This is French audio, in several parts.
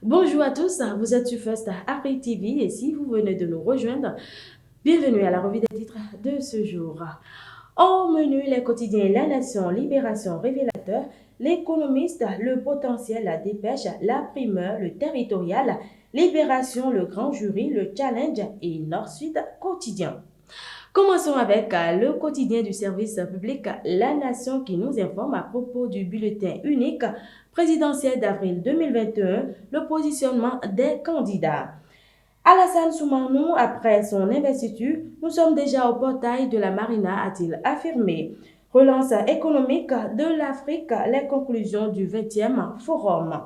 Bonjour à tous, vous êtes sur First Afrique TV et si vous venez de nous rejoindre, bienvenue à la revue des titres de ce jour. Au menu, les quotidiens La Nation, Libération, Révélateur, L'Économiste, Le Potentiel, La Dépêche, La Primeur, Le Territorial, Libération, Le Grand Jury, Le Challenge et Nord-Sud Quotidien. Commençons avec le quotidien du service public La Nation qui nous informe à propos du bulletin unique présidentiel d'avril 2021, le positionnement des candidats. Alassane Soumanou, après son investiture, nous sommes déjà au portail de la Marina, a-t-il affirmé. Relance économique de l'Afrique, les conclusions du 20e forum.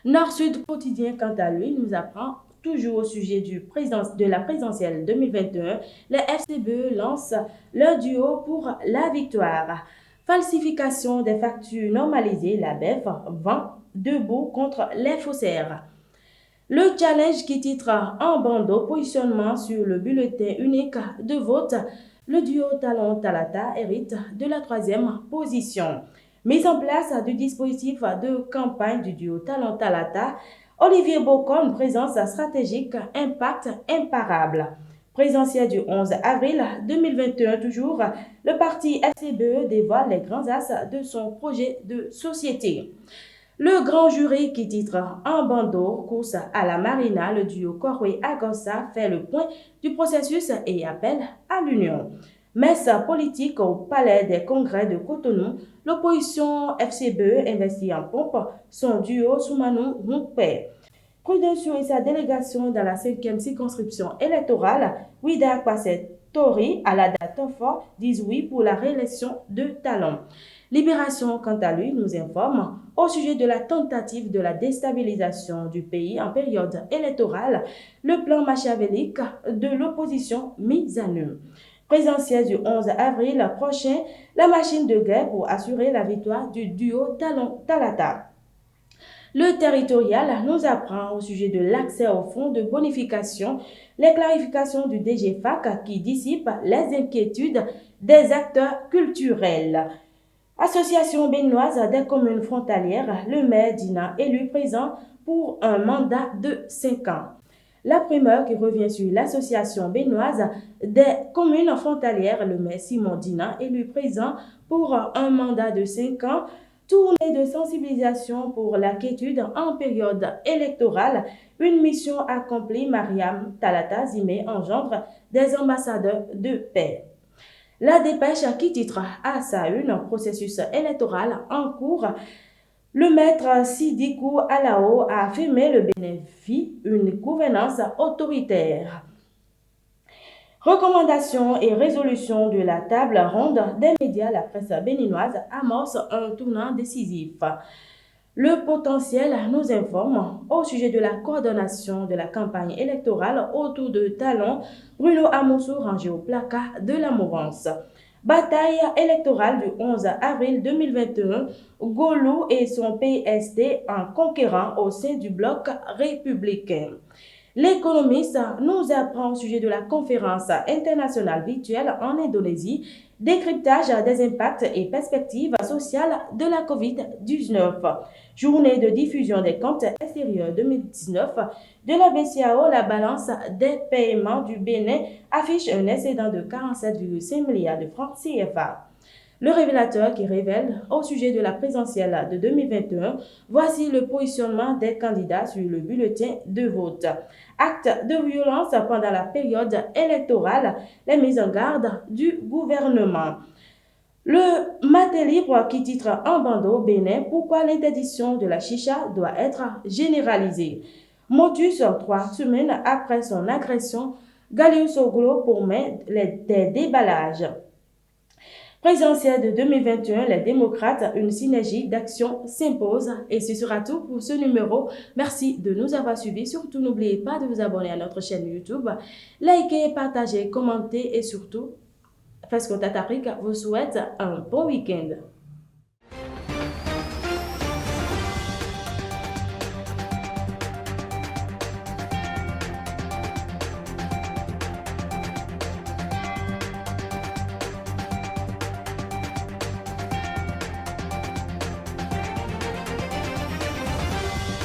Nord-Sud quotidien, quant à lui, nous apprend toujours au sujet de la présidentielle 2021, les FCBE lancent leur duo pour la victoire. Falsification des factures normalisées, la BEF vend debout contre les faussaires. Le challenge qui titre en bandeau positionnement sur le bulletin unique de vote, le duo Talon-Talata hérite de la troisième position. Mise en place du dispositif de campagne du duo Talon-Talata, Olivier Bocon, présence stratégique, impact imparable. Présidentielle du 11 avril 2021, toujours, le parti FCBE dévoile les grands axes de son projet de société. Le grand jury qui titre en bandeau, course à la Marina, le duo Korwe-Agossa fait le point du processus et appelle à l'union. Messe politique au palais des congrès de Cotonou, l'opposition FCBE investit en pompe son duo Soumanou-Moukpe. Prudentieux et sa délégation dans la 5e circonscription électorale, Ouida Kwasset Tori, à la date fort, disent oui pour la réélection de Talon. Libération, quant à lui, nous informe au sujet de la tentative de la déstabilisation du pays en période électorale, le plan machiavélique de l'opposition mis à nu. Présidentielle du 11 avril prochain, la machine de guerre pour assurer la victoire du duo Talon-Talata. Le territorial nous apprend au sujet de l'accès au fonds de bonification, les clarifications du DGFAC qui dissipent les inquiétudes des acteurs culturels. Association béninoise des communes frontalières, le maire Dina élu présent pour un mandat de 5 ans. La primeur qui revient sur l'association béninoise des communes frontalières, le maire Simon Dina élu présent pour un mandat de 5 ans. Tournée de sensibilisation pour la quiétude en période électorale, une mission accomplie, Mariam Talata Zimé engendre des ambassadeurs de paix. La dépêche qui titre à sa une un processus électoral en cours. Le maître Sidikou Alao a affirmé le bénéfice une gouvernance autoritaire. Recommandations et résolutions de la table ronde des médias, la presse béninoise amorce un tournant décisif. Le potentiel nous informe au sujet de la coordination de la campagne électorale autour de Talon, Bruno Amoussou rangé au placard de la mouvance. Bataille électorale du 11 avril 2021, Golou et son PST en conquérant au sein du bloc républicain. L'économiste nous apprend au sujet de la conférence internationale virtuelle en Indonésie, décryptage des impacts et perspectives sociales de la COVID-19. Journée de diffusion des comptes extérieurs 2019 de la BCAO, la balance des paiements du Bénin affiche un excédent de 47,5 milliards de francs CFA. Le révélateur qui révèle au sujet de la présidentielle de 2021, voici le positionnement des candidats sur le bulletin de vote. Acte de violence pendant la période électorale, les mises en garde du gouvernement. Le Matin Libre qui titre en bandeau Bénin, pourquoi l'interdiction de la chicha doit être généralisée. Motus, 3 semaines après son agression, Galius Oglo promet des déballages. Présidentielle de 2021, les démocrates, une synergie d'action s'impose. Et ce sera tout pour ce numéro. Merci de nous avoir suivis. Surtout, n'oubliez pas de vous abonner à notre chaîne YouTube. Likez, partagez, commentez et surtout, First Contact Afrique vous souhaite un bon week-end.